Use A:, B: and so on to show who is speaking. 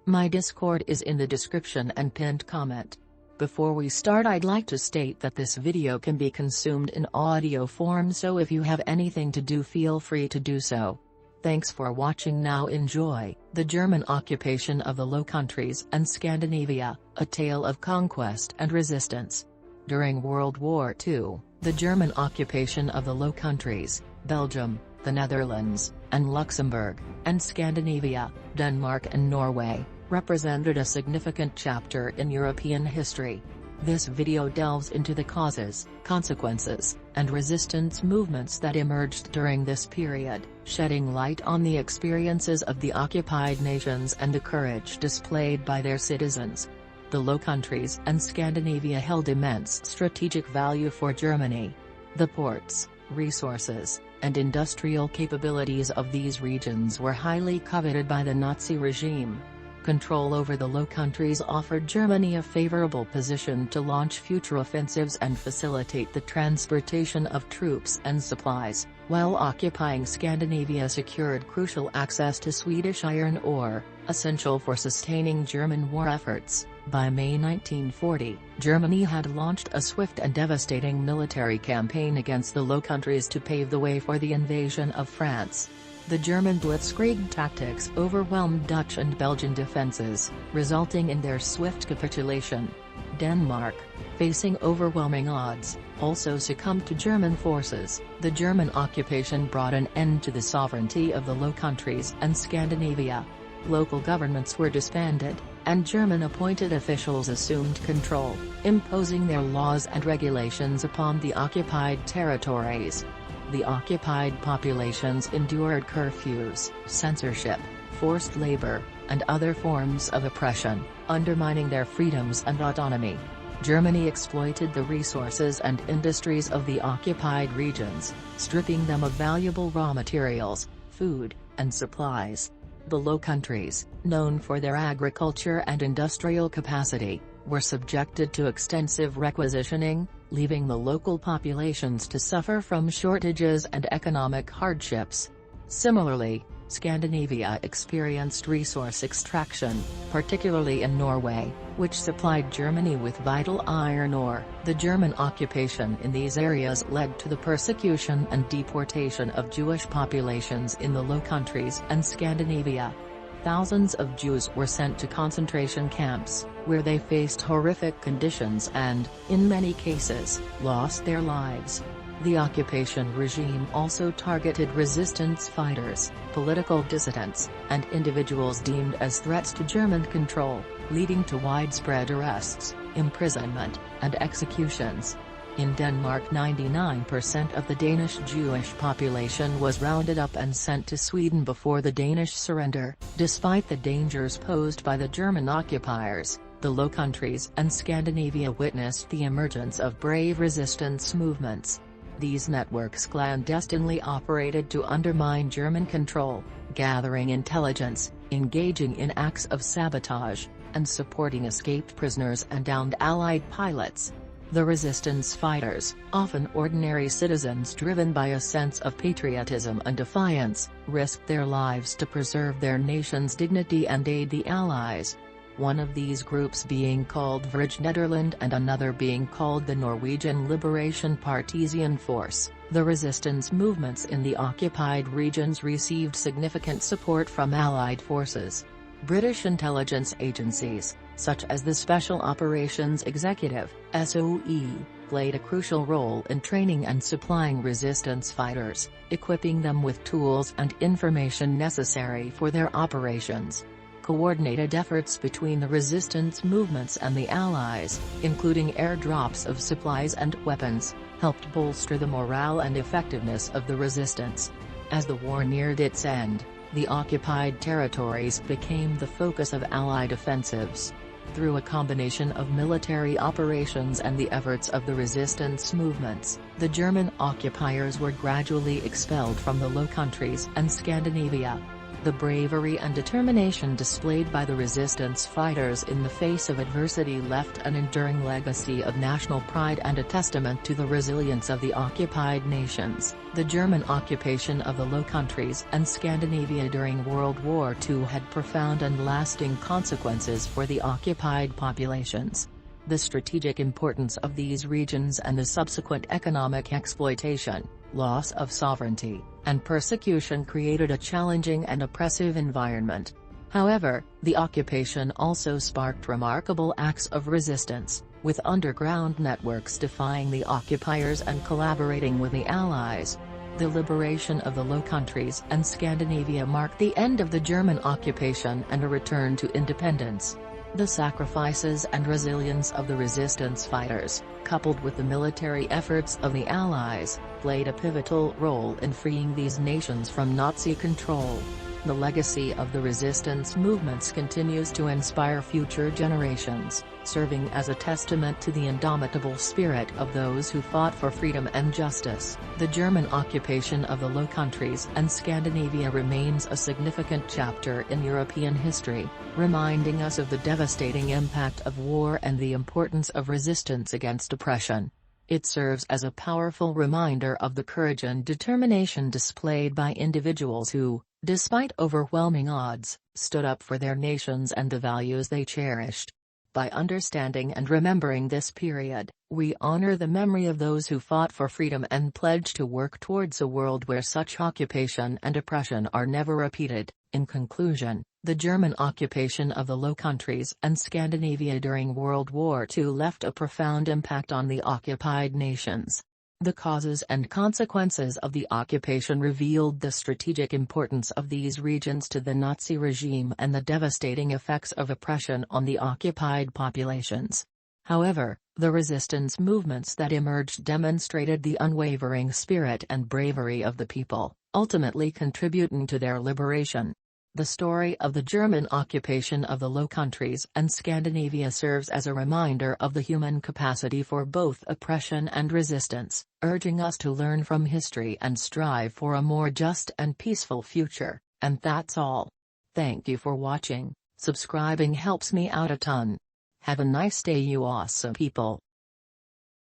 A: My Discord is in the description and pinned comment. Before we start, I'd like to state that this video can be consumed in audio form, so if you have anything to do, feel free to do so. Thanks for watching. Now enjoy The German Occupation of the Low Countries and Scandinavia, a tale of conquest and resistance. During World War II, the German occupation of the Low Countries, Belgium, the Netherlands, and Luxembourg, and Scandinavia, Denmark and Norway, represented a significant chapter in European history. This video delves into the causes, consequences, and resistance movements that emerged during this period, shedding light on the experiences of the occupied nations and the courage displayed by their citizens. The Low Countries and Scandinavia held immense strategic value for Germany. The ports, resources, and industrial capabilities of these regions were highly coveted by the Nazi regime. Control over the Low Countries offered Germany a favorable position to launch future offensives and facilitate the transportation of troops and supplies, while occupying Scandinavia secured crucial access to Swedish iron ore, essential for sustaining German war efforts. By May 1940, Germany had launched a swift and devastating military campaign against the Low Countries to pave the way for the invasion of France. The German blitzkrieg tactics overwhelmed Dutch and Belgian defences, resulting in their swift capitulation. Denmark, facing overwhelming odds, also succumbed to German forces. The German occupation brought an end to the sovereignty of the Low Countries and Scandinavia. Local governments were disbanded, and German-appointed officials assumed control, imposing their laws and regulations upon the occupied territories. The occupied populations endured curfews, censorship, forced labor, and other forms of oppression, undermining their freedoms and autonomy. Germany exploited the resources and industries of the occupied regions, stripping them of valuable raw materials, food, and supplies. The Low Countries, known for their agriculture and industrial capacity, were subjected to extensive requisitioning, leaving the local populations to suffer from shortages and economic hardships. Similarly, Scandinavia experienced resource extraction, particularly in Norway, which supplied Germany with vital iron ore. The German occupation in these areas led to the persecution and deportation of Jewish populations in the Low Countries and Scandinavia. Thousands of Jews were sent to concentration camps, where they faced horrific conditions and, in many cases, lost their lives. The occupation regime also targeted resistance fighters, political dissidents, and individuals deemed as threats to German control, leading to widespread arrests, imprisonment, and executions. In Denmark, 99% of the Danish Jewish population was rounded up and sent to Sweden before the Danish surrender. Despite the dangers posed by the German occupiers, the Low Countries and Scandinavia witnessed the emergence of brave resistance movements. These networks clandestinely operated to undermine German control, gathering intelligence, engaging in acts of sabotage, and supporting escaped prisoners and downed Allied pilots. The resistance fighters, often ordinary citizens driven by a sense of patriotism and defiance, risked their lives to preserve their nation's dignity and aid the Allies. One of these groups being called Vrij Nederland and another being called the Norwegian Liberation Partisan Force. The resistance movements in the occupied regions received significant support from Allied forces. British intelligence agencies, such as the Special Operations Executive (SOE), played a crucial role in training and supplying resistance fighters, equipping them with tools and information necessary for their operations. Coordinated efforts between the resistance movements and the Allies, including airdrops of supplies and weapons, helped bolster the morale and effectiveness of the resistance. As the war neared its end, the occupied territories became the focus of Allied offensives. Through a combination of military operations and the efforts of the resistance movements, the German occupiers were gradually expelled from the Low Countries and Scandinavia. The bravery and determination displayed by the resistance fighters in the face of adversity left an enduring legacy of national pride and a testament to the resilience of the occupied nations. The German occupation of the Low Countries and Scandinavia during World War II had profound and lasting consequences for the occupied populations. The strategic importance of these regions and the subsequent economic exploitation, loss of sovereignty, and persecution created a challenging and oppressive environment. However, the occupation also sparked remarkable acts of resistance, with underground networks defying the occupiers and collaborating with the Allies. The liberation of the Low Countries and Scandinavia marked the end of the German occupation and a return to independence. The sacrifices and resilience of the resistance fighters, coupled with the military efforts of the Allies, played a pivotal role in freeing these nations from Nazi control. The legacy of the resistance movements continues to inspire future generations, serving as a testament to the indomitable spirit of those who fought for freedom and justice. The German occupation of the Low Countries and Scandinavia remains a significant chapter in European history, reminding us of the devastating impact of war and the importance of resistance against oppression. It serves as a powerful reminder of the courage and determination displayed by individuals who, despite overwhelming odds, stood up for their nations and the values they cherished. By understanding and remembering this period, we honor the memory of those who fought for freedom and pledge to work towards a world where such occupation and oppression are never repeated. In conclusion, the German occupation of the Low Countries and Scandinavia during World War II left a profound impact on the occupied nations. The causes and consequences of the occupation revealed the strategic importance of these regions to the Nazi regime and the devastating effects of oppression on the occupied populations. However, the resistance movements that emerged demonstrated the unwavering spirit and bravery of the people, ultimately contributing to their liberation. The story of the German occupation of the Low Countries and Scandinavia serves as a reminder of the human capacity for both oppression and resistance, urging us to learn from history and strive for a more just and peaceful future. And that's all. Thank you for watching. Subscribing helps me out a ton. Have a nice day, you awesome people.